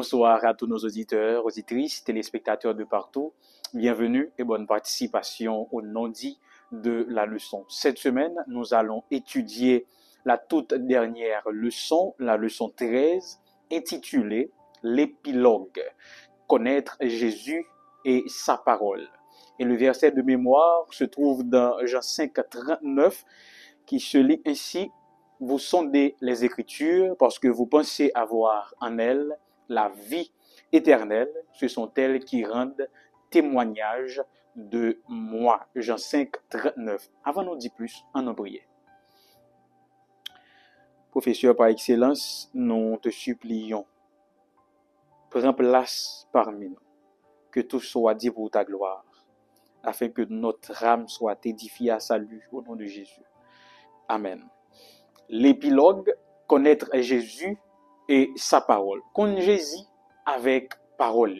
Bonsoir à tous nos auditeurs, auditrices, téléspectateurs de partout. Bienvenue et bonne participation au non-dit de la leçon. Cette semaine, nous allons étudier la toute dernière leçon, la leçon 13, intitulée l'épilogue. Connaître Jésus et sa parole. Et le verset de mémoire se trouve dans Jean 5, 39, qui se lit ainsi: vous sondez les Écritures parce que vous pensez avoir en elles la vie éternelle. Ce sont elles qui rendent témoignage de moi. Jean 5, 39. Avant nous dire plus, en prière. Professeur par excellence, nous te supplions, prends place parmi nous, que tout soit dit pour ta gloire, afin que notre âme soit édifiée à salut au nom de Jésus. Amen. L'épilogue, connaître Jésus et sa parole. Connaître Jésus avec parole.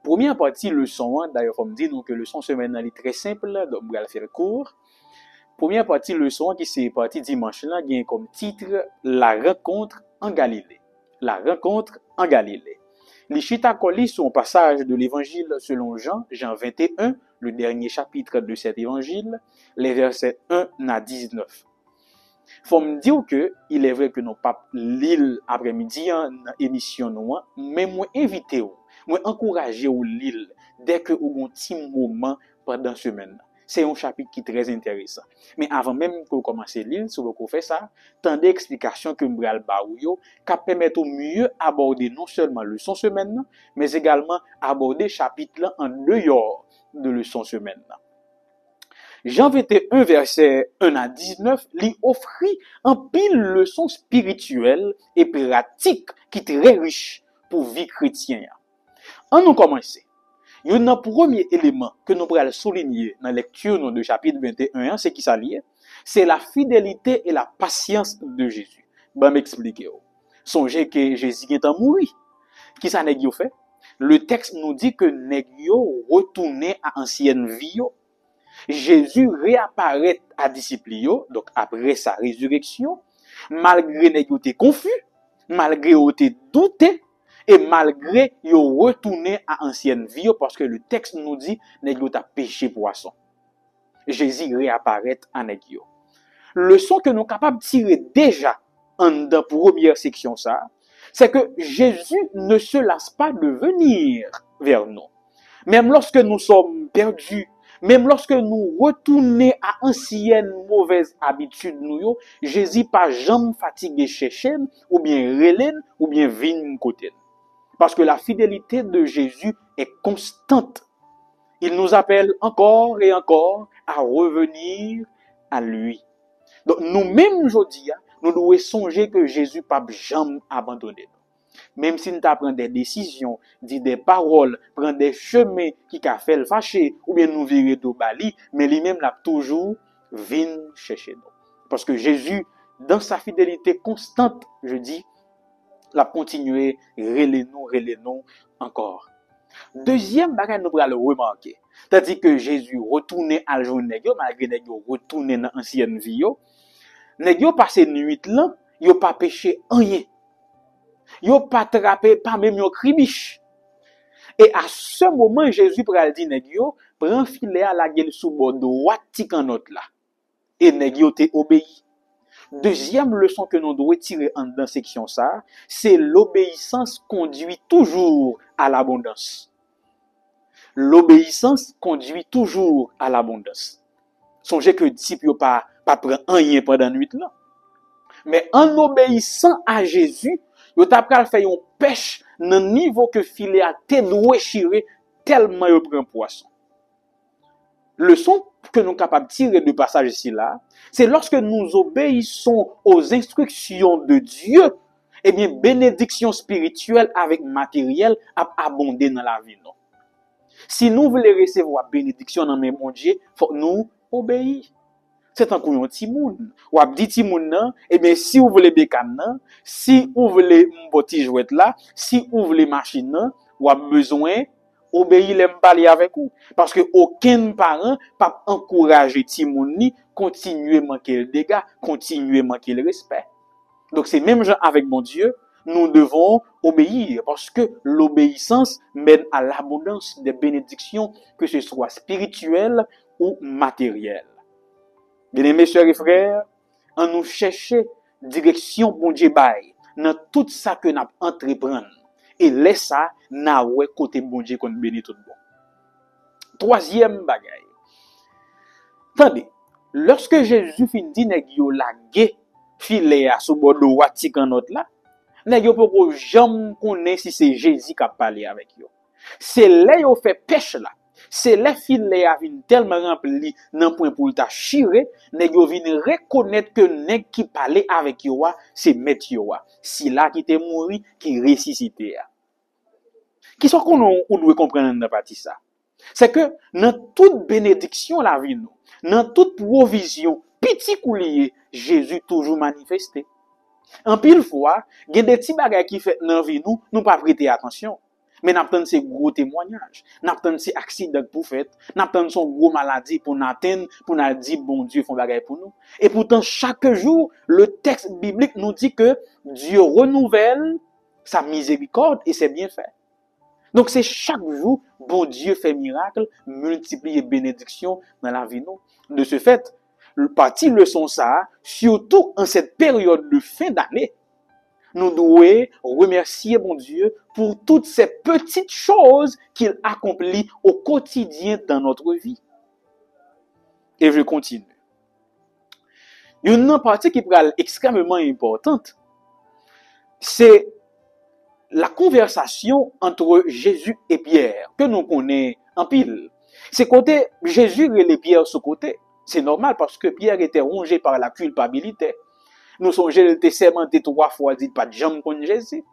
Première partie, leçon 1, d'ailleurs, on me dit que leçon semaine est très simple, donc on va faire court. Première partie, leçon 1, qui c'est partie dimanche là, qui a comme titre La rencontre en Galilée. La rencontre en Galilée. Les chita collés sur un passage de l'évangile selon Jean, Jean 21, le dernier chapitre de cet évangile, les versets 1 à 19. Faut me dire que il est vrai que nous pas l'île après-midi en émission noire, mais moi invité ou, moi encourager ou l'île dès que ou un petit moment pendant semaine. C'est un chapitre qui est très intéressant. Mais avant même que vous commencez l'île, si vous faites ça, tant d'explications que m'bral ba ou yo, qui permettent au mieux aborder non seulement leçon semaine, mais également aborder chapitre là en dehors de leçon semaine. Jean 21, verset 1 à 19, lui offrit un pile leçon spirituelle et pratique qui est très riche pour vie chrétienne. En nous commencer, il y a un premier élément que nous pourrons souligner dans la lecture de chapitre 21, c'est qui s'allie, c'est la fidélité et la patience de Jésus. Ben m'expliquer. Songez que Jésus est mort. Qui ça nèg yo fait? Le texte nous dit que nèg yo retourné à ancienne vie. Jésus réapparaît à disciples, donc après sa résurrection, malgré nèg yo té confus, malgré yo té douté, et malgré yo retourné à ancienne vie, parce que le texte nous dit nèg yo t'a péché poisson. Jésus réapparaît à nèg yo. Leçon que nous capables de tirer déjà en la première section ça, c'est que Jésus ne se lasse pas de venir vers nous. Même lorsque nous sommes perdus, même lorsque nous retournons à ancienne mauvaise habitude nous, Jésus pas jamais fatigué chercher ou bien relève ou bien vinn côté. Parce que la fidélité de Jésus est constante. Il nous appelle encore et encore à revenir à lui. Donc nous-mêmes aujourd'hui, nous devons songer que Jésus pas jamais abandonné. Même si nous prenons des décisions, dit des paroles, prend des chemins qui a fait le fâcher, ou bien nous virer de bali, mais lui-même l'a toujours vient chercher nous. Parce que Jésus, dans sa fidélité constante, je dis, l'a continué, relais nous encore. Deuxième bagage, nous pourrons le remarquer. C'est-à-dire que Jésus retourné à la journée, malgré nèg yo retourné dans ancienne vie, nèg yo passé nuit là, yo pas péché rien. Yo pas trappé, pas même yo cribiche. Et à ce moment, Jésus pral di nèg yo, prend filet à la gueule sous bord droite ti kan note là. Et nèg yo te obéi. Deuxième leçon que nous devons tirer en dans section ça, c'est l'obéissance conduit toujours à l'abondance. L'obéissance conduit toujours à l'abondance. Songez que disciples yo pas prend rien pendant nuit là. Mais en obéissant à Jésus, yo t'a pral faire yon pêche nan niveau que filet a te déchiré tellement yo prend poisson. Leçon que nous sommes capables de tirer de passage ici là, c'est lorsque nous obéissons aux instructions de Dieu, eh bien bénédiction spirituelle avec matériel a abondé dans la vie non. Si nous voulons recevoir bénédiction dans mes mon Dieu, faut nous obéir. C'est un couillon timoun. Ou ap di timoun nan, eh bien, si vous voulez bécan nan, si vous voulez mboti jouet là, si vous voulez machine nan, ou ap besoin, obéir les m'parler avec vous. Parce que aucun parent pas encourager timoun ni, continuer manquer le dégât, continuer manquer le respect. Donc c'est même genre avec mon Dieu, nous devons obéir parce que l'obéissance mène à l'abondance des bénédictions, que ce soit spirituelles ou matérielles. Bien-aimés sœurs et frères, on nous chercher direction bon Dieu bail dans tout ça que n'a entreprendre et laisse ça na ouais côté bon Dieu qu'on bénit tout bon. Troisième bagaille. Attendez, lorsque Jésus fin dit nèg yo lagé filet à sous bord d'eau watik en autre là, nèg yo pas jamais connaît si c'est Jésus qui a parlé avec yo. C'est là yo fait pêche là. C'est les filets a vin tellement rempli nan point pour ta chire, nèg yo vin reconnaître que nèg qui parlait avec yo c'est met yo. Si là qui te mouri, qui ressuscité. Qui sont qu'on doit comprendre dans partie ça. C'est que dans toute bénédiction la vie nous, dans toute provision, petit coulier, Jésus toujours manifesté. En pile fois, il y a des petits bagages qui fait dans vie nous, nous pas prêter attention. Mais nous avons ces gros témoignages, nous avons ces accidents pour faire, nous avons ces gros maladies pour nous atteindre, pour nous dire bon Dieu font bagaille pour nous. Et pourtant chaque jour, le texte biblique nous dit que Dieu renouvelle sa miséricorde et c'est bien fait. Donc c'est chaque jour, bon Dieu fait miracle, multiplie bénédiction dans la vie nous. De ce fait, partie leçon ça, surtout en cette période de fin d'année, nous devons remercier bon Dieu pour toutes ces petites choses qu'il accomplit au quotidien dans notre vie. Et je continue. Il y a une partie qui est extrêmement importante, c'est la conversation entre Jésus et Pierre, que nous connaissons en pile. C'est côté Jésus et les Pierre ce côté. C'est normal parce que Pierre était rongé par la culpabilité. Nous sommes été sermenté 3 fois, dit pas de jambe contre Jésus.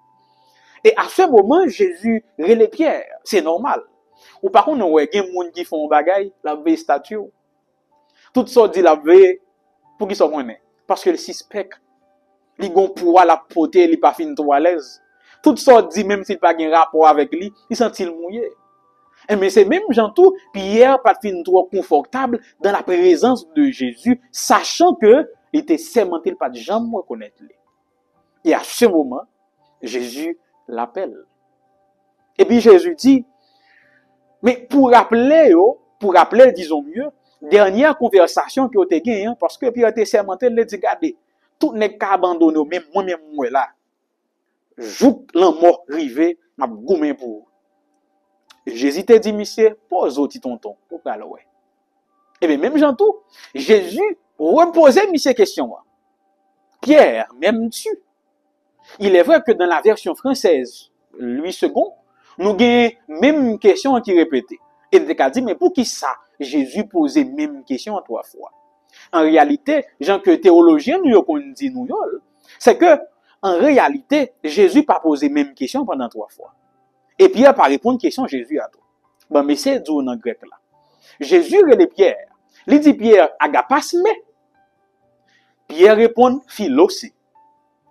Et à ce moment, Jésus relève Pierre. C'est normal. Ou par contre, il y a des gens qui font bagaille, la veille statue. Tout ça dit la veille, pour qu'ils soient honnêtes. Parce que le suspect, il gon pouvoir la poter, il pas fin trop à l'aise. Tout ça dit, même s'il pas un rapport avec lui, il sent-il mouillé. Mais c'est même gens tout, Pierre pas fin trop confortable dans la présence de Jésus, sachant que il était sermenté, il pas de jamais reconnaître lui. Et à ce moment, Jésus l'appelle. Et puis Jésus dit, mais pour rappeler, disons mieux, dernière conversation qui a été gagnée, parce que Pierre était sermenté, il a dit, regardez, tout n'est qu'à abandonner, même moi là. Jouk l'en mort rivé, m'a goumé pour. Jésus t'a dit, monsieur, pose au petit tonton, pour parler, ouais. Et bien, même Jean-Tout, Jésus reposait, monsieur, question. Pierre, m'aimes-tu? Il est vrai que dans la version française, Louis II, nous avons même question qui répétait. Et il a dit, mais pour qui ça? Jésus posait même question 3 fois. En réalité, Jean que théologien, nous avons dit, c'est que, en réalité, Jésus n'a pas posé même question pendant 3 fois. Et Pierre n'a pas répondu question Jésus à tout. Bon, mais c'est d'où dans le grec là. Jésus relève Pierre. Il dit Pierre, agapasme. Pierre répond, philosé.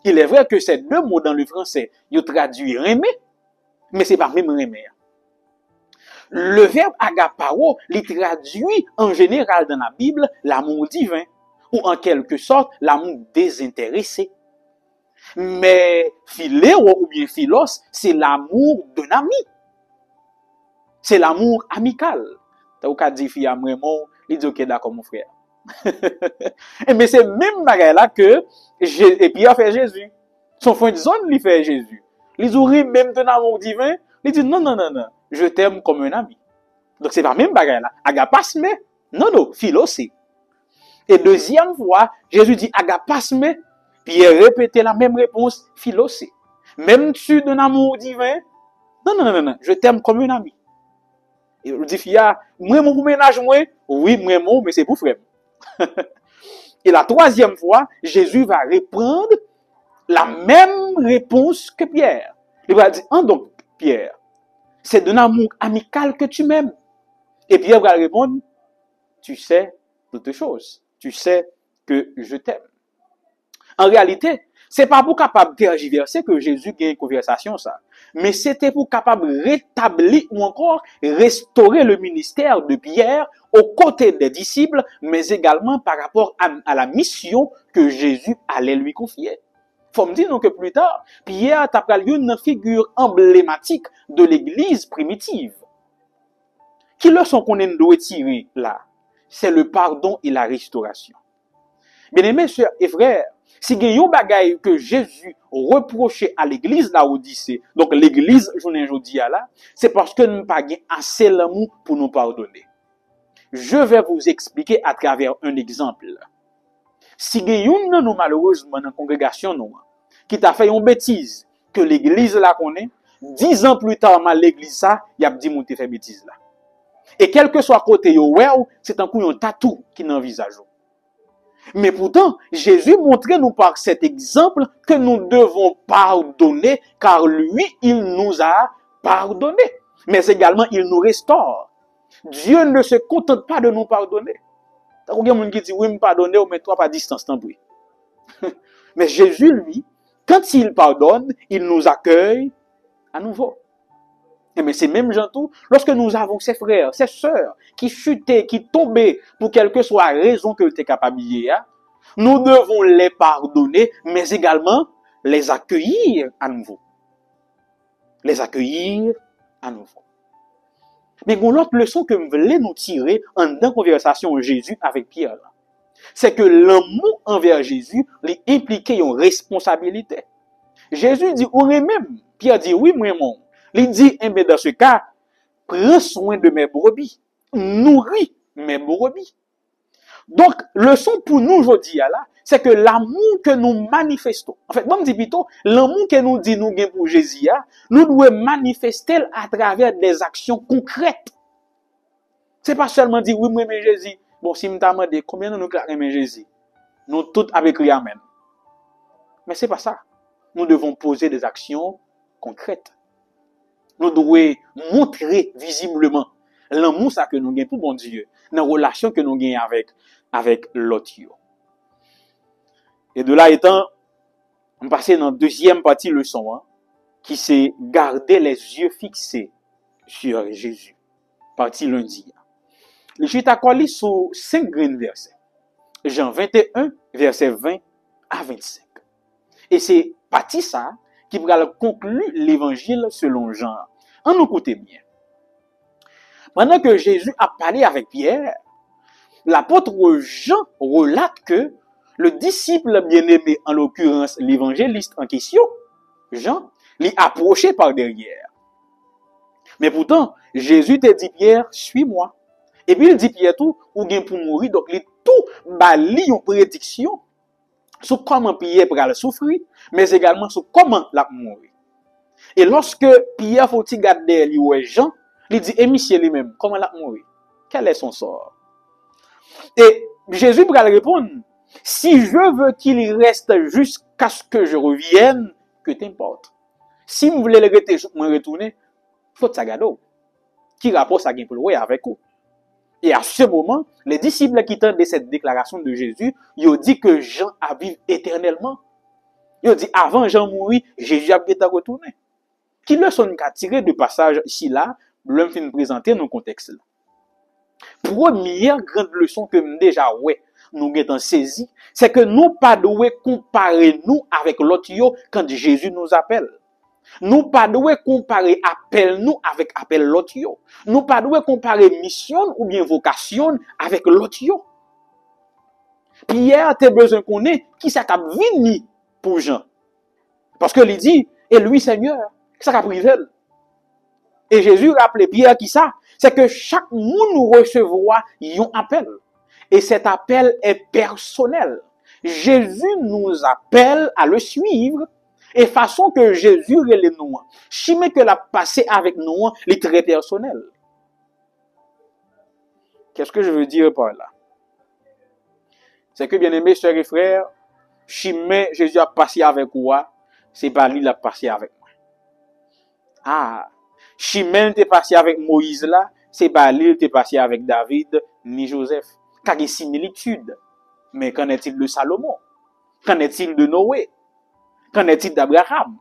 Il est vrai que ces 2 mots dans le français, ils traduisent remé, mais c'est pas même remé. Le verbe agapao, il traduit en général dans la Bible l'amour divin, ou en quelque sorte l'amour désintéressé. Mais philéo ou bien philos, c'est l'amour d'un ami. C'est l'amour amical. T'as ou qu'à dire fille à moi, il dit ok d'accord mon frère. Mais c'est même bagay là que et puis il a fait Jésus. Son fin de zone il fait Jésus. Les ouvriers même d'un amour divin, il dit non, je t'aime comme un ami. Donc c'est pas même bagay là. Agapasme, non, philosé. Et deuxième fois, Jésus dit agapasme. Pierre répétait la même réponse, philosé. Même tu d'un amour divin? Non, je t'aime comme un ami. Et je dis, fia, moi, mon ménage, moi, oui, moi, mais c'est pour frère. Et la 3e fois, Jésus va reprendre la même réponse que Pierre. Il va dire, donc, Pierre, c'est d'un amour amical que tu m'aimes. Et Pierre va répondre, tu sais toutes choses. Tu sais que je t'aime. En réalité, c'est pas pour capable tergiverser que Jésus gagne une conversation ça, mais c'était pour capable rétablir ou encore restaurer le ministère de Pierre aux côtés des disciples, mais également par rapport à la mission que Jésus allait lui confier. Faut me dire que plus tard, Pierre t'a pris une figure emblématique de l'église primitive. Qui leçon qu'on doit tirer là? C'est le pardon et la restauration. Bien-aimés, sœurs et frères, si il y a un bagay que Jésus reprochait à l'église là Odyssée, donc l'église, journée aujourd'hui là, c'est parce que nous n'avons pas assez l'amour pour nous pardonner. Je vais vous expliquer à travers un exemple. Si il y a une nous malheureusement dans la congrégation nous, qui t'a fait une bêtise que l'église là connaît, 10 ans plus tard, l'église ça, il a dit mon fait bêtise là. Et quel que soit côté yo, c'est un coup un tatou qui dans visage. Mais pourtant, Jésus montrait nous par cet exemple que nous devons pardonner car lui, il nous a pardonné. Mais également, il nous restaure. Dieu ne se contente pas de nous pardonner. Il y a des gens qui disent, oui, me pardonner, mais toi, pas distance, tant pis. Mais Jésus, lui, quand il pardonne, il nous accueille à nouveau. Mais c'est même gens tout, lorsque nous avons ses frères, ses sœurs, qui chutaient, qui tombaient, pour quelle que soit la raison que tu es capable de nous devons les pardonner, mais également les accueillir à nouveau. Les accueillir à nouveau. Mais l'autre leçon que je voulais nous tirer en dans conversation Jésus avec Pierre, c'est que l'amour envers Jésus lui impliquait une responsabilité. Jésus dit, ou même, Pierre dit, oui, moi, mon. Il dit, eh bien, dans ce cas, prends soin de mes brebis, nourris mes brebis. Donc, leçon pour nous aujourd'hui, là, c'est que l'amour que nous manifestons, en fait, moi, je dis plutôt, l'amour que nous disons nous pour Jésus, nous devons manifester à travers des actions concrètes. C'est pas seulement dire, oui, moi, j'aime Jésus. Bon, si je demande combien nous aimons Jésus, nous tous avec lui, amen. Mais c'est pas ça. Nous devons poser des actions concrètes. Nous devons montrer visiblement l'amour ça que nous avons pour bon Dieu, dans la relation que nous avons avec l'autre. Et de là étant, on passe dans la deuxième partie leçon, qui c'est garder les yeux fixés sur Jésus. Partie lundi. Le chute à coller sur 5 grands versets. Jean 21, verset 20 à 25. Et c'est partie ça qui va conclure l'évangile selon Jean. En nous écoutez bien. Pendant que Jésus a parlé avec Pierre, l'apôtre Jean relate que le disciple bien-aimé, en l'occurrence l'évangéliste en question, Jean, l'y approché par derrière. Mais pourtant, Jésus te dit Pierre, suis-moi. Et puis il dit Pierre tout, ou bien pour mourir, donc il tout bali une prédiction sur comment Pierre pourra souffrir, mais également sur comment la mourir. Et lorsque Pierre faut garder lui Jean, il dit et monsieur lui-même, comment la mourir? Quel est son sort? Et Jésus pourra répondre, si je veux qu'il reste jusqu'à ce que je revienne, que t'importe. Si vous voulez le retourner, faut ça garder. Qui rapport ça gagne pour le avec vous? Et à ce moment, les disciples qui tentent de cette déclaration de Jésus, ils ont dit que Jean a vécu éternellement. Ils ont dit, avant Jean mourir, Jésus a été retourné. Qui le sont qu'à tirer de passage ici là, l'homme fin présenter dans le contexte là. Première grande leçon que déjà nous avons saisi, c'est que nous pas devons comparer nous avec l'autre quand Jésus nous appelle. Nous pas devons comparer appel nous avec appel l'autre. Nous pas devons comparer mission ou bien vocation avec l'autre. Pierre a besoin qu'on ait qui ça a venu pour Jean. Parce que il dit, et lui Seigneur, ça a privé. Et Jésus rappelait Pierre qui ça, c'est que chaque monde nous recevra un appel. Et cet appel est personnel. Jésus nous appelle à le suivre. Et façon que Jésus relève nous, chimé que l'a passé avec nous, est très personnel. Qu'est-ce que je veux dire par là? C'est que, bien aimés, sœurs et frères, chimé Jésus a passé avec moi, c'est pas lui qui l'a passé avec moi. Ah, chimé t'est passé avec Moïse là, c'est pas lui qui est passé avec David ni Joseph. Car il y a similitude. Mais qu'en est-il de Salomon? Qu'en est-il de Noé? Qu'en est-il d'Abraham?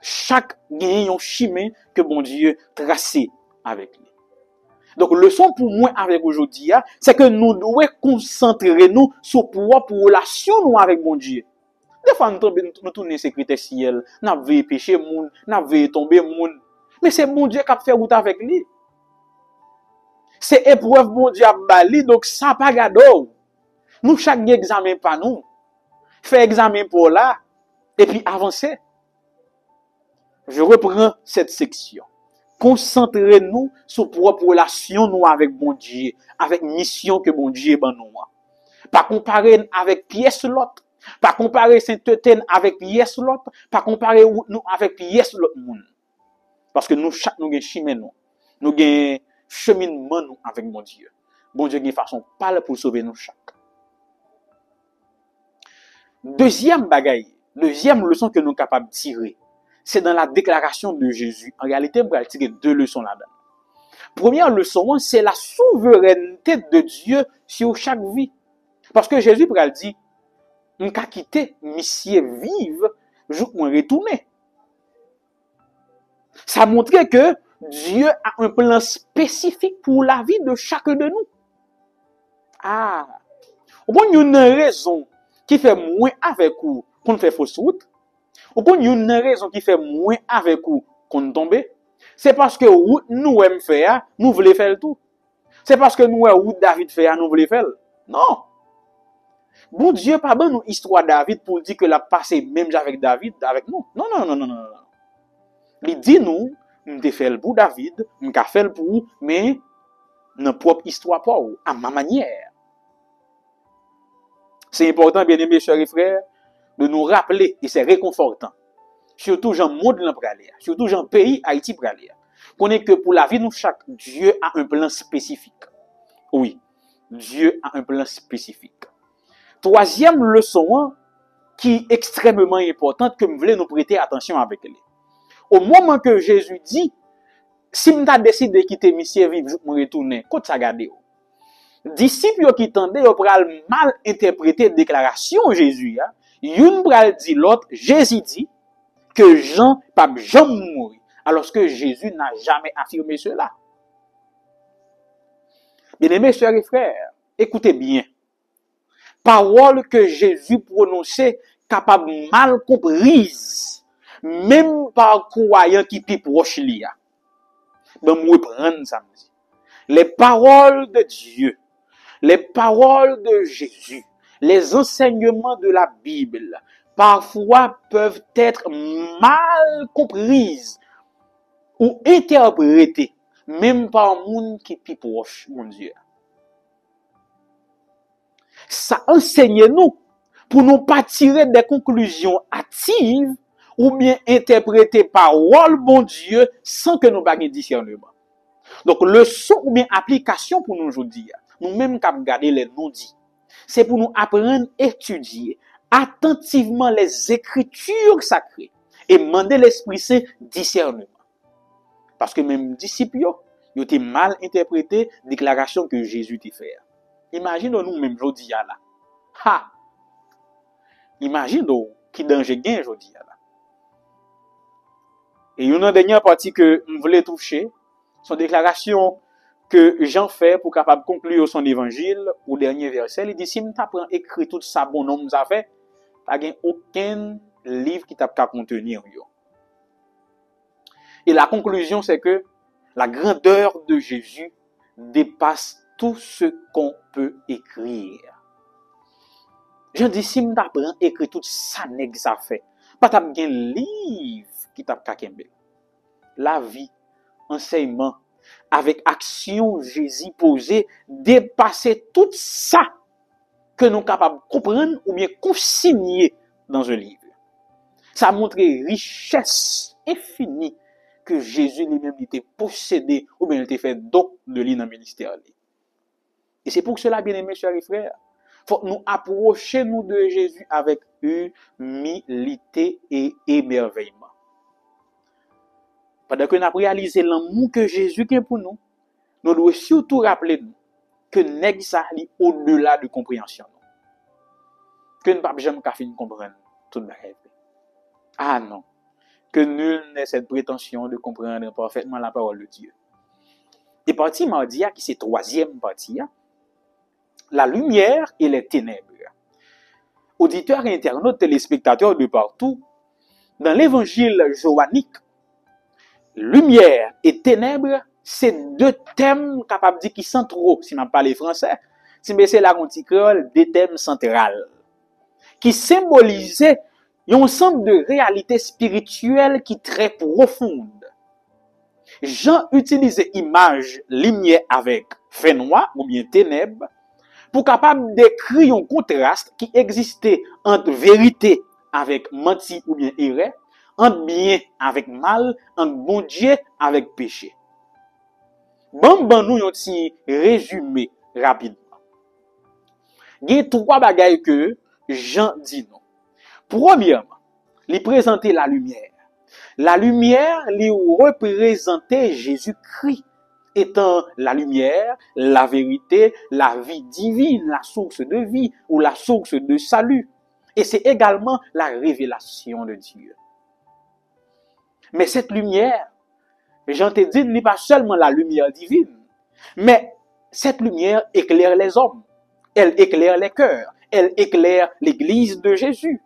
Chaque gagne un chemin que bon Dieu tracé avec lui. Donc, leçon pour moi avec aujourd'hui, c'est que nous devons concentrer nous sur propre relation nous avec bon Dieu. Des fois, nous tournons sécurité ciel, nous veillons pécher moun, nous veillons tomber moun. Mais c'est bon Dieu qui a fait route avec lui. C'est épreuve bon Dieu a bali, donc ça pas gado. Nous chaque examen pas nous. Fait examen pour là, et puis avancer. Je reprends cette section. Concentrez-nous sur propre relation nous avec bon Dieu, avec mission que bon Dieu ban nous. Pas comparer avec pièce l'autre, pas comparer Saint-Eustache avec pièce l'autre, pas comparer nous avec pièce l'autre monde. Parce que nous chaque nous gain chemin nous gain cheminement nous avec mon Dieu. Bon Dieu gain façon parle pour sauver nous chaque. Deuxième leçon que nous sommes capables de tirer, c'est dans la déclaration de Jésus. En réalité, on va tirer deux leçons là-dedans. Première leçon, c'est la souveraineté de Dieu sur chaque vie. Parce que Jésus va dire, on va quitter, monsieur vive, je vais retourner. Ça montre que Dieu a un plan spécifique pour la vie de chacun de nous. Ah, bon, il y a une raison qui fait moins avec vous qu'on fait fausse route. Ou qu'on y a une raison qui fait moins avec vous qu'on tombe. C'est parce que nous aimons faire, nous voulons faire le tout. C'est parce que nous aimons David faire, nous voulons faire. Non. Bon Dieu, pas bon nous histoire David pour dire que la passé même avec David, avec nous. Non, non, non, non, non, non. Il dit nous, nous te fait le pour David, nous te fait le pour, mais notre propre histoire pas à ma manière. C'est important, bien aimés chers et frères, de nous rappeler, et c'est réconfortant, surtout dans le monde surtout dans le pays Haïti qu'on est que pour la vie nous chaque, Dieu a un plan spécifique. Oui, Dieu a un plan spécifique. Troisième leçon, qui est extrêmement importante, que vous voulez nous prêter attention avec elle. Au moment que Jésus dit, si vous avez décidé de quitter monsieur vivre, je vais retourner, quand ça garde. Disciples qui tendaient, ils pral mal interpréter déclaration Jésus. Youn pral dit l'autre, Jésus dit que Jean pas jamais mourir, alors que Jésus n'a jamais affirmé cela. Bien-aimés sœurs et frères, écoutez bien. Parole que Jésus prononçait capable mal comprise, même par croyant qui pi proche liya. Donc, moi prendre ça. Les paroles de Dieu, les paroles de Jésus, les enseignements de la Bible, parfois peuvent être mal comprises ou interprétées, même par un monde qui est plus proche, mon Dieu. Ça enseigne-nous pour nous pas tirer des conclusions hâtives ou bien interpréter parole, bon Dieu, sans que nous baguions discernement. Donc, leçon ou bien application pour nous aujourd'hui, nous-mêmes qu'à regarder les non-dits, c'est pour nous apprendre à étudier attentivement les écritures sacrées et demander l'Esprit Saint discernement. Parce que même disciples, ils ont été mal interprété la déclaration que Jésus t'a fait. Imaginez-nous même aujourd'hui là. Ha! Imaginez-nous qui danger gain aujourd'hui là. Et une dernière partie que je voulais toucher, son déclaration que Jean fait pour capable conclure son évangile au dernier verset. Il dit, si tu apprends écrit tout ça bon homme a fait, pas aucun livre qui t'a contenir. Et la conclusion, c'est que la grandeur de Jésus dépasse tout ce qu'on peut écrire. Jean dit, si tu apprends écrit tout ça nèg ça fait, pas t'as un livre qui t'a kakembe. La vie, enseignement, avec action Jésus posée, dépasser tout ça que nous sommes capables de comprendre ou bien consigner dans un livre. Ça montre richesse infinie que Jésus lui-même était possédé ou bien il était fait don de lui dans le ministère. Et c'est pour cela, bien aimés chers et frères, faut nous approcher nous de Jésus avec humilité et émerveillement. Pendant que nous avons réalisé l'amour que Jésus a pour nous, nous devons surtout rappeler nous que nèg ça li au-delà de compréhension. Que nous ne pouvons jamais comprendre tout le rêve. Ah non. Que nul n'ait cette prétention de comprendre parfaitement la parole de Dieu. Et partie mardi, qui c'est troisième partie, la lumière et les ténèbres. auditeurs et internautes, téléspectateurs de partout, dans l'évangile joannique, lumière et ténèbres, c'est deux thèmes capables de dire qui sont trop, si on parle français, si c'est la créole, des thèmes centrales, qui symbolisaient un ensemble de réalités spirituelles qui très profondes. Jean utilisait image lumière avec fait noir ou bien ténèbres pour capable décrire un contraste qui existait entre vérité avec menti ou bien erreur, entre bien avec mal, entre bon Dieu avec péché. Bon nous un petit résumé rapidement. Il y a trois bagailles que Jean dit non. Premièrement, il présentait la lumière. La lumière lui représentait Jésus-Christ étant la lumière, la vérité, la vie divine, la source de vie ou la source de salut. Et c'est également la révélation de Dieu. Mais cette lumière, Jean te dit, n'est pas seulement la lumière divine, mais cette lumière éclaire les hommes, elle éclaire les cœurs, elle éclaire l'église de Jésus,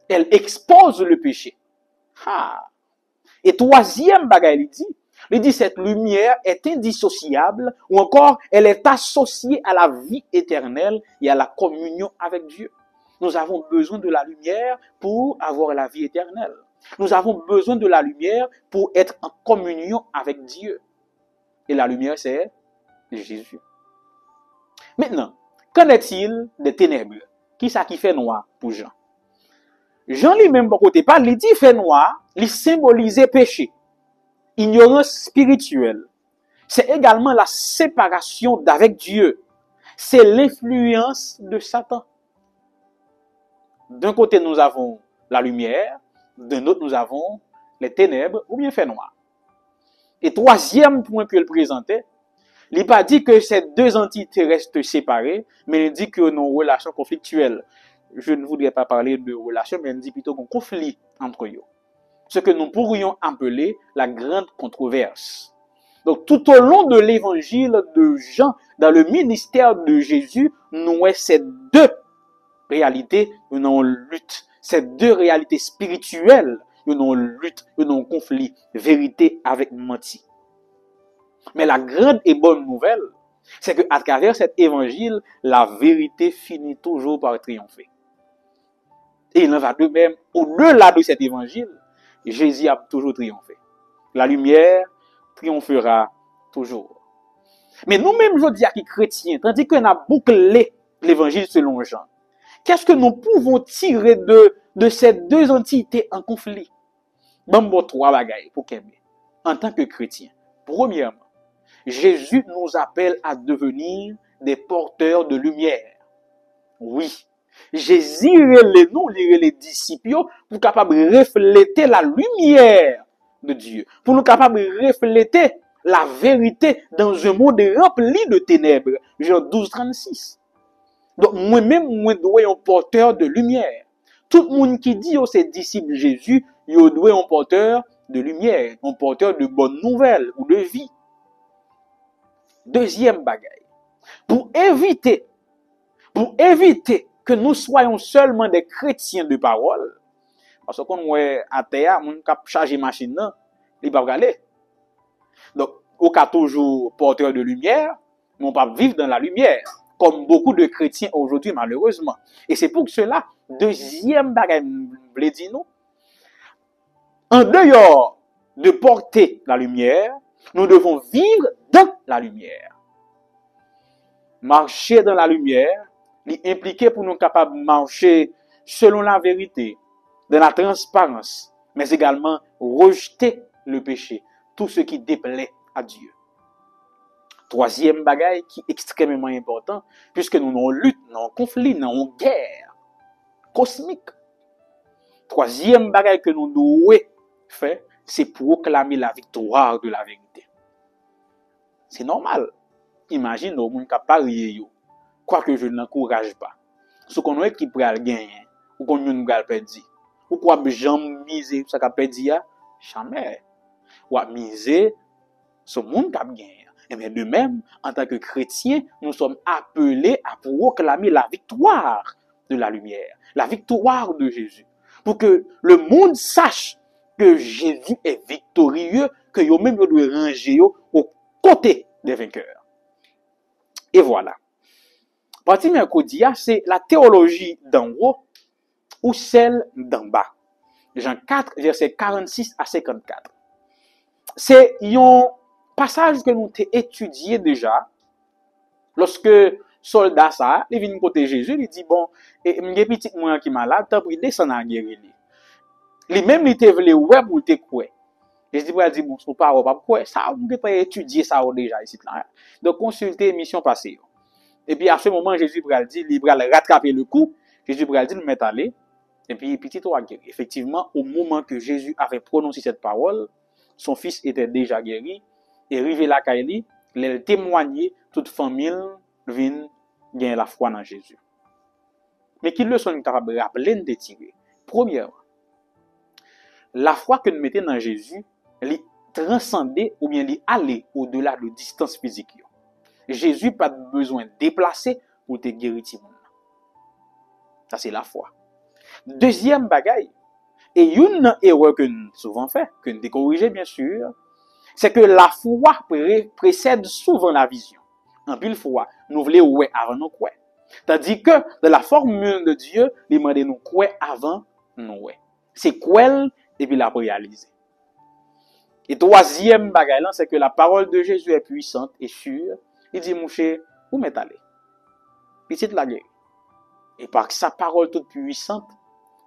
elle expose le péché. Ah. Et troisième bagaille, il dit cette lumière est indissociable ou encore elle est associée à la vie éternelle et à la communion avec Dieu. Nous avons besoin de la lumière pour avoir la vie éternelle. Nous avons besoin de la lumière pour être en communion avec Dieu. Et la lumière, c'est Jésus. Maintenant, qu'en est-il des ténèbres? Qui ça qui fait noir pour Jean? Jean lui-même, par côté, pas, il dit fait noir, il symbolisait péché, ignorance spirituelle. C'est également la séparation d'avec Dieu. C'est l'influence de Satan. D'un côté, nous avons la lumière, d'un autre, nous avons les ténèbres ou bien fait noir. Et troisième point que il présentait, il n'a pas dit que ces deux entités restent séparées, mais il dit que nos relations conflictuelles. Je ne voudrais pas parler de relations, mais il dit plutôt qu'on conflit entre eux. Ce que nous pourrions appeler la grande controverse. Donc, tout au long de l'évangile de Jean, dans le ministère de Jésus, nous avons ces deux réalités, nous avons lutte. Ces deux réalités spirituelles, nous avons lutte, nous avons conflit, vérité avec menti. Mais la grande et bonne nouvelle, c'est qu'à travers cet évangile, la vérité finit toujours par triompher. Et il en va de même, au-delà de cet évangile, Jésus a toujours triomphé. La lumière triomphera toujours. Mais nous-mêmes, je dis à qui chrétiens, tandis qu'on a bouclé l'évangile selon Jean, qu'est-ce que nous pouvons tirer de ces deux entités en conflit? Bon, trois bagailles pour qu'aimer. En tant que chrétien, premièrement, Jésus nous appelle à devenir des porteurs de lumière. Oui. Jésus les disciples pour capables de refléter la lumière de Dieu, pour nous capables de refléter la vérité dans un monde rempli de ténèbres. Jean 12, 36. Donc, moi-même, moi, dois être un porteur de lumière. Tout le monde qui dit aux ses disciples Jésus, il doit être un porteur de lumière, un porteur de bonnes nouvelles ou de vie. Deuxième bagaille. Pour éviter que nous soyons seulement des chrétiens de parole, parce qu'on voit à terre, on cap charger machine là, il pas aller. Donc, au cas toujours porteur de lumière, mais on pas vivre dans la lumière, comme beaucoup de chrétiens aujourd'hui malheureusement. Et c'est pour cela, deuxième bagage, je dire nous, en dehors de porter la lumière, nous devons vivre dans la lumière. Marcher dans la lumière, impliqué pour nous capables de marcher selon la vérité, dans la transparence, mais également rejeter le péché, tout ce qui déplaît à Dieu. Troisième bagaille qui est extrêmement important, puisque nous avons lutte, nous avons conflit, nous avons guerre cosmique. Troisième bagaille que nous devons faire, c'est proclamer la victoire de la vérité. C'est normal. Imagine, nous avons parié. Quoique je n'encourage pas. Ce qu'on a qui peut gagner, ou qu'on a perdre. Ou quoi, j'aime miser, ça qu'a perdu, jamais. Ou à miser, ce monde qui a gagné. Et bien de même, en tant que chrétiens, nous sommes appelés à proclamer la victoire de la lumière, la victoire de Jésus. Pour que le monde sache que Jésus est victorieux, que yo même yo doit ranger yo au côté des vainqueurs. Et voilà. Partie mercredi, c'est la théologie d'en haut ou celle d'en bas. Jean 4, verset 46 à 54. C'est un passage que nous avons étudié déjà lorsque soldat ça, il vient côté Jésus, il dit bon, et m'y petit moi qui malade, t'as pris descendre à guérir lui. Lui-même il te voulait ouais pour te quoi. Je dis il dit bon, c'est pas quoi, ça on peut pas étudier ça déjà ici là. Donc consulter émission passée. Et puis à ce moment Jésus pral dit, il pral rattraper le coup, Jésus pral dit nous mettre aller et puis petit toi guéri. Effectivement, au moment que Jésus avait prononcé cette parole, son fils était déjà guéri et arrivé la Kaili, il témoigné toute famille vient gagner la foi dans Jésus. Mais quelle leçon nous capable rappeler de tirer? Premièrement, la foi que nous mettons dans Jésus, elle transcender ou bien elle aller au-delà de distance physique. Jésus pas besoin de déplacer pour te guérir tout le monde. Ça c'est la foi. Deuxième bagaille, et une erreur que nous souvent fait, que nous corriger bien sûr, c'est que la foi précède souvent la vision. En pile fois, nous voulons ouais avant nous croire. Tandis que de la formule de Dieu, il demande nous croire avant nous ouais. C'est quoi et puis la réaliser. Et troisième bagaille là, c'est que la parole de Jésus est puissante et sûre. Il dit mon cher, où m'est allé? Petite la guerre. Et par sa parole toute puissante,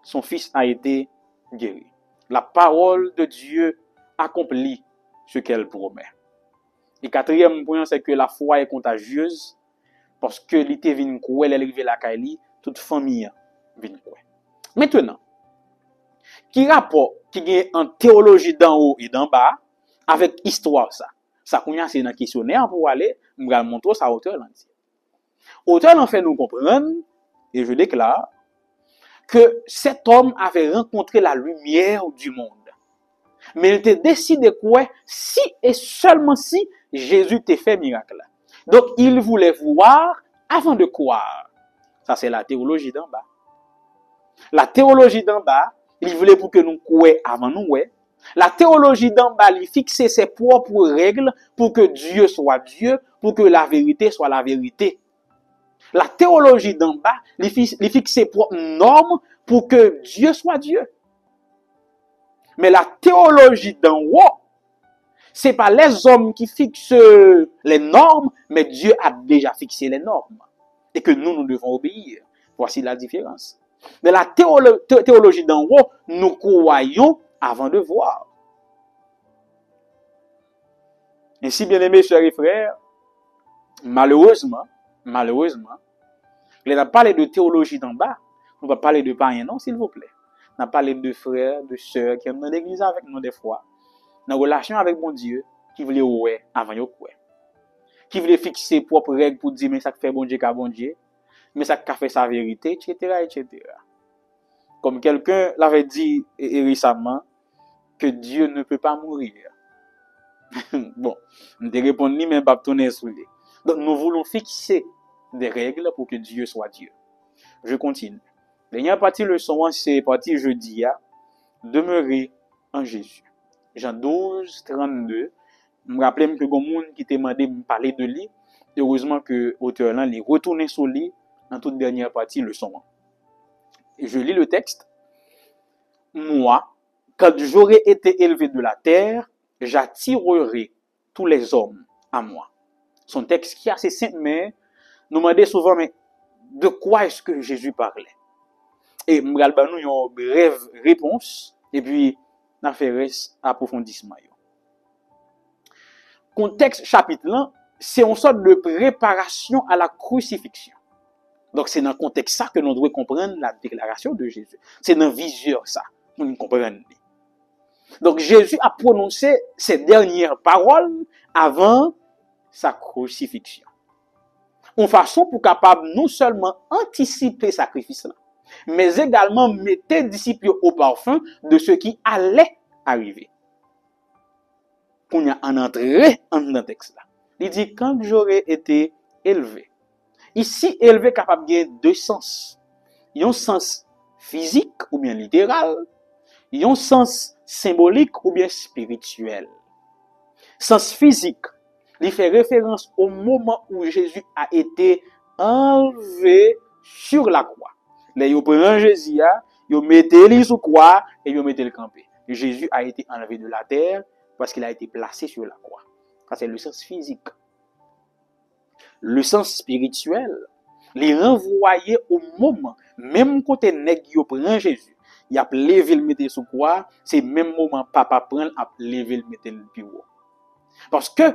son fils a été guéri. La parole de Dieu accomplit ce qu'elle promet. Et quatrième point, c'est que la foi est contagieuse parce que l'été vient quoi, elle est arrivée la Kaili, toute famille vient quoi. Maintenant, qui rapport qui est en théologie d'en haut et d'en bas avec histoire ça? Ça qu'on a c'est dans questionnaire pour aller, me va montrer ça auteur là. Auteur en fait nous comprendre et je déclare que cet homme avait rencontré la lumière du monde. Mais il était décidé quoi si et seulement si Jésus t'a fait miracle. Donc il voulait voir avant de croire. Ça c'est la théologie d'en bas. La théologie d'en bas, il voulait pour que nous croyons avant nous ouais. La théologie d'en bas, il fixait ses propres règles pour que Dieu soit Dieu, pour que la vérité soit la vérité. La théologie d'en bas, il fixe ses propres normes pour que Dieu soit Dieu. Mais la théologie d'en haut, c'est pas les hommes qui fixent les normes, mais Dieu a déjà fixé les normes. Et que nous devons obéir. Voici la différence. Mais la théologie d'en haut, nous croyons avant de voir. Ainsi, bien aimés sœurs et frères, malheureusement, on a parlé de théologie d'en bas, on va parler de païens, non, s'il vous plaît. On a parlé de frères, de sœurs qui sont dans l'église avec nous des fois, dans relation avec mon Dieu, qui voulaient ouais avant de croire. Qui voulaient fixer propres règles pour dire, mais ça fait bon Dieu qu'à bon Dieu, mais ça fait sa vérité, etc., etc. Comme quelqu'un l'avait dit récemment, que Dieu ne peut pas mourir. Bon, je te réponds ni même pas tourner sous les. Donc nous voulons fixer des règles pour que Dieu soit Dieu. Je continue. Dernière partie leçon, c'est partie jeudi, demeurer en Jésus. Jean 12, 32. Je me rappelle que le monde qui t'a demandé de me parler de lui, heureusement que l'auteur là est retourné sur lui dans toute dernière partie leçon. Et je lis le texte. Moi, quand j'aurai été élevé de la terre, j'attirerai tous les hommes à moi. Son texte qui est assez simple, mais nous demandons souvent, mais de quoi est-ce que Jésus parlait? Et nous avons une brève réponse, et puis nous faisons approfondissement. Contexte chapitre 1, c'est une sorte de préparation à la crucifixion. Donc c'est dans le contexte ça que nous devons comprendre la déclaration de Jésus. C'est dans viseur ça, nous comprenons. Donc Jésus a prononcé ces dernières paroles avant sa crucifixion. En façon pour capable non seulement anticiper sacrifice là, mais également mettre disciples au parfum de ce qui allait arriver. Qu'on y a en entrée dans le texte là. Il dit quand j'aurais été élevé. Ici élevé capable de deux sens. un sens physique ou bien littéral, un sens symbolique ou bien spirituel. Sens physique, il fait référence au moment où Jésus a été enlevé sur la croix. Là, il prend Jésus, il mettait lui sur croix et il mettait le campé. Jésus a été enlevé de la terre parce qu'il a été placé sur la croix. Ça, c'est le sens physique. Le sens spirituel, les renvoyer au moment, même quand nèg yo prend Jésus, il a levé le mettre sur croix, c'est même moment papa prend a levé le mettre le bureau. Parce que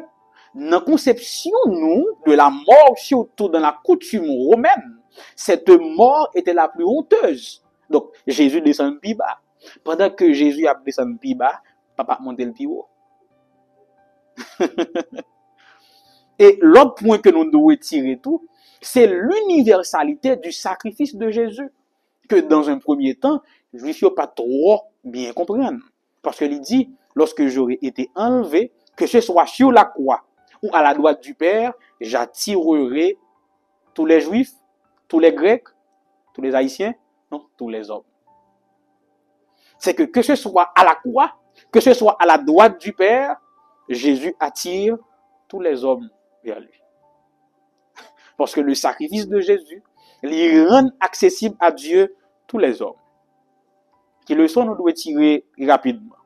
dans la conception nous de la mort, surtout dans la coutume romaine, cette mort était la plus honteuse. Donc Jésus descend plus bas. Pendant que Jésus a descendu plus bas, papa montait le plus haut. Et l'autre point que nous devons tirer tout, c'est l'universalité du sacrifice de Jésus. Que dans un premier temps, je ne suis pas trop bien comprendre. Parce que il dit, lorsque j'aurai été enlevé, que ce soit sur la croix ou à la droite du Père, j'attirerai tous les Juifs, tous les Grecs, tous les Haïtiens, non, tous les hommes. C'est que ce soit à la croix, que ce soit à la droite du Père, Jésus attire tous les hommes vers lui. Parce que le sacrifice de Jésus, il rend accessible à Dieu tous les hommes. Qui le sont, nous devons tirer rapidement.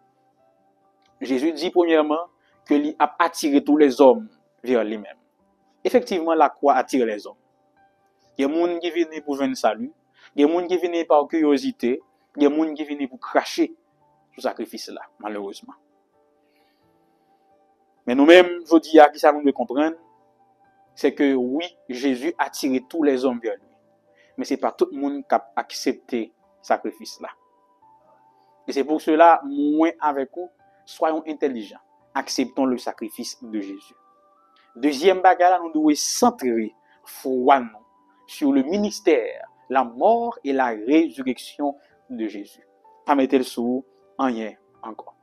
Jésus dit premièrement qu'il a attiré tous les hommes vers lui-même. Effectivement, la croix attire les hommes. Il y a des gens qui viennent pour joindre salut, il y a des gens qui viennent par curiosité, il y a des gens qui viennent pour cracher ce sacrifice-là, malheureusement. Mais nous-mêmes, je dis à qui ça nous devons comprendre, c'est que oui, Jésus a attiré tous les hommes vers lui. Mais ce n'est pas tout le monde qui a accepté ce sacrifice-là. Et c'est pour cela, moi avec vous, soyons intelligents. Acceptons le sacrifice de Jésus. Deuxième bagarre, nous devons centrer foi sur le ministère, la mort et la résurrection de Jésus. Pas mettre le sous, rien encore.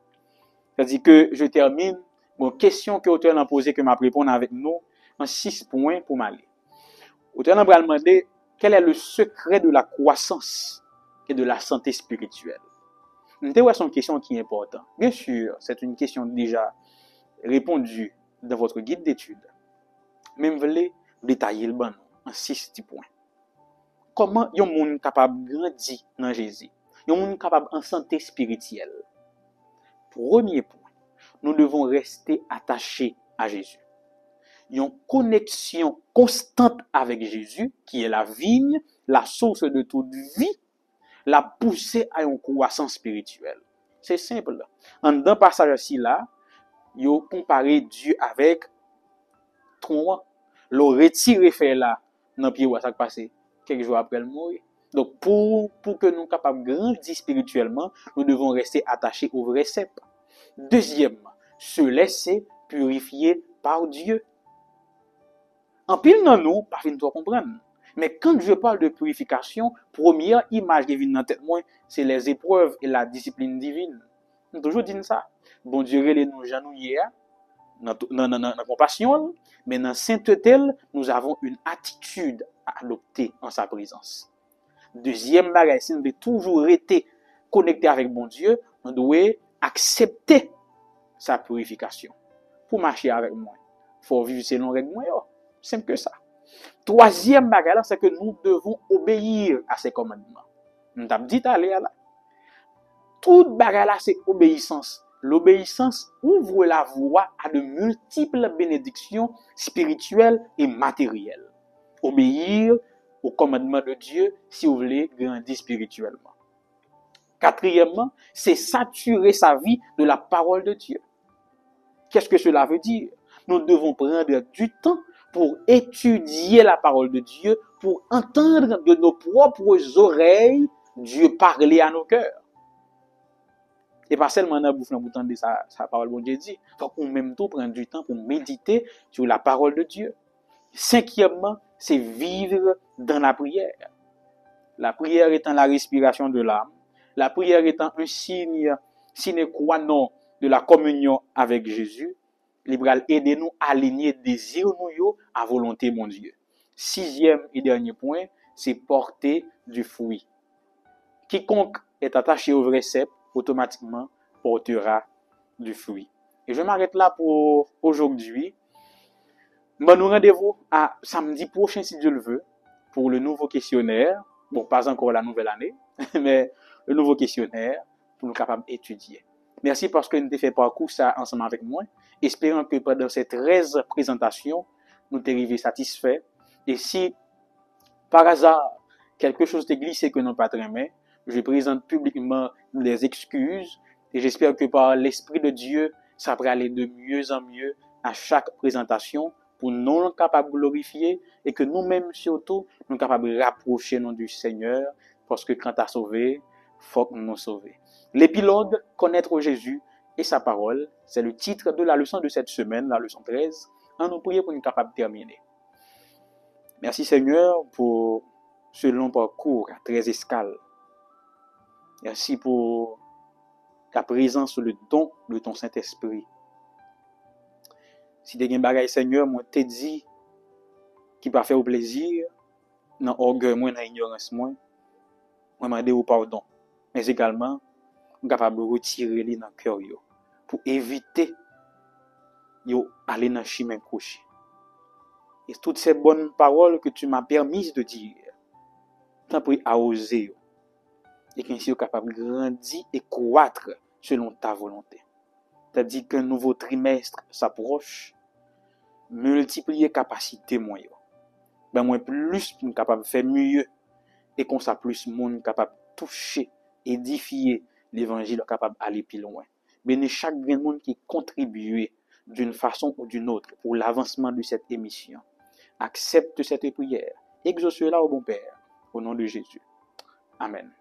C'est-à-dire que je termine mon question que l'auteur a posée, que m'a répondre avec nous, en 6 points pour m'aller. L'auteur a demandé quel est le secret de la croissance et de la santé spirituelle. C'est une question qui est importante. Bien sûr, c'est une question déjà répondue dans votre guide d'études. Mais je voulais détailler le ban en 6 petits points. Comment un monde capable de grandir dans Jésus? Un monde capable en santé spirituelle. Premier point, nous devons rester attachés à Jésus. Une connexion constante avec Jésus, qui est la vigne, la source de toute vie, la pousser à une croissance spirituelle. C'est simple. En dans passage ici là, yo comparé Dieu avec tronc. Le retiré fait là dans pied ça passé quelques jours après le mourir. Donc pour que nous soyons capables de grandir spirituellement, nous devons rester attachés au vrai cep. Deuxièmement, se laisser purifier par Dieu. En pile dans nous, pas fin toi comprendre. Mais quand je parle de purification, première image qui vient dans tête moi, c'est les épreuves et la discipline divine. On toujours dit ça. Bon Dieu relève nous janouiller dans compassion, mais dans sainteté, nous avons une attitude à adopter en sa présence. Deuxième bagage, si nous devons toujours être connectés avec bon Dieu, nous devons accepter sa purification. Pour marcher avec moi, il faut vivre selon les règles. Simple que ça. Troisième bagage, c'est que nous devons obéir à ses commandements. Nous avons dit aller là. Tout bagage c'est obéissance. L'obéissance ouvre la voie à de multiples bénédictions spirituelles et matérielles. Obéir au commandement de Dieu si vous voulez grandir spirituellement. Quatrièmement, c'est saturer sa vie de la parole de Dieu. Qu'est-ce que cela veut dire? Nous devons prendre du temps pour étudier la parole de Dieu, pour entendre de nos propres oreilles Dieu parler à nos cœurs. Et pas seulement dans bouche pour entendre sa parole, bon Dieu dit. Il faut qu'on même tout prendre du temps pour méditer sur la parole de Dieu. Cinquièmement, c'est vivre dans la prière. La prière étant la respiration de l'âme. La prière étant un signe sine qua non de la communion avec Jésus. Il va aider nous à aligner désir nous à volonté mon Dieu. Sixième et dernier point, c'est porter du fruit. Quiconque est attaché au vrai cep, automatiquement portera du fruit. Et je m'arrête là pour aujourd'hui. Bon, nous rendez-vous à samedi prochain, si Dieu le veut, pour le nouveau questionnaire. Bon, pas encore la nouvelle année, mais le nouveau questionnaire pour nous capables d'étudier. Merci parce que nous avons fait parcours ça ensemble avec moi. Espérons que pendant ces 13 présentations, nous t'es arrivés satisfaits. Et si, par hasard, quelque chose t'est glissé que nous pas très bien, je présente publiquement les excuses et j'espère que par l'Esprit de Dieu, ça va aller de mieux en mieux à chaque présentation pour nous capables de glorifier et que nous-mêmes surtout, nous capables de rapprocher nous du Seigneur parce que quand tu as sauvé, faut que nous sauver. L'épilogue, connaître Jésus et sa parole, c'est le titre de la leçon de cette semaine, la leçon 13. On nous prie pour nous capables de terminer. Merci Seigneur pour ce long parcours à 13 escales. Merci pour ta présence, le don de ton Saint-Esprit. Si tu as un bagage, Seigneur, moi te dit qui va faire au plaisir, dans l'orgueil, dans l'ignorance, moi demande au pardon. Mais également, nous sommes capables de retirer les dans le cœur pour éviter d'aller dans le chemin couché. Et toutes ces bonnes paroles que tu m'as permis de dire, t'en prie à oser. Et qu'ainsi, nous sommes capables de grandir et croître selon ta volonté. C'est-à-dire qu'un nouveau trimestre s'approche, multiplier capacité moyen. Ben moins plus nous capable de faire mieux et qu'on ça plus monde capable de toucher, édifier l'évangile capable d'aller plus loin. Bénis chaque monde qui contribue d'une façon ou d'une autre pour l'avancement de cette émission. Accepte cette prière. Exauce-la au bon Père au nom de Jésus. Amen.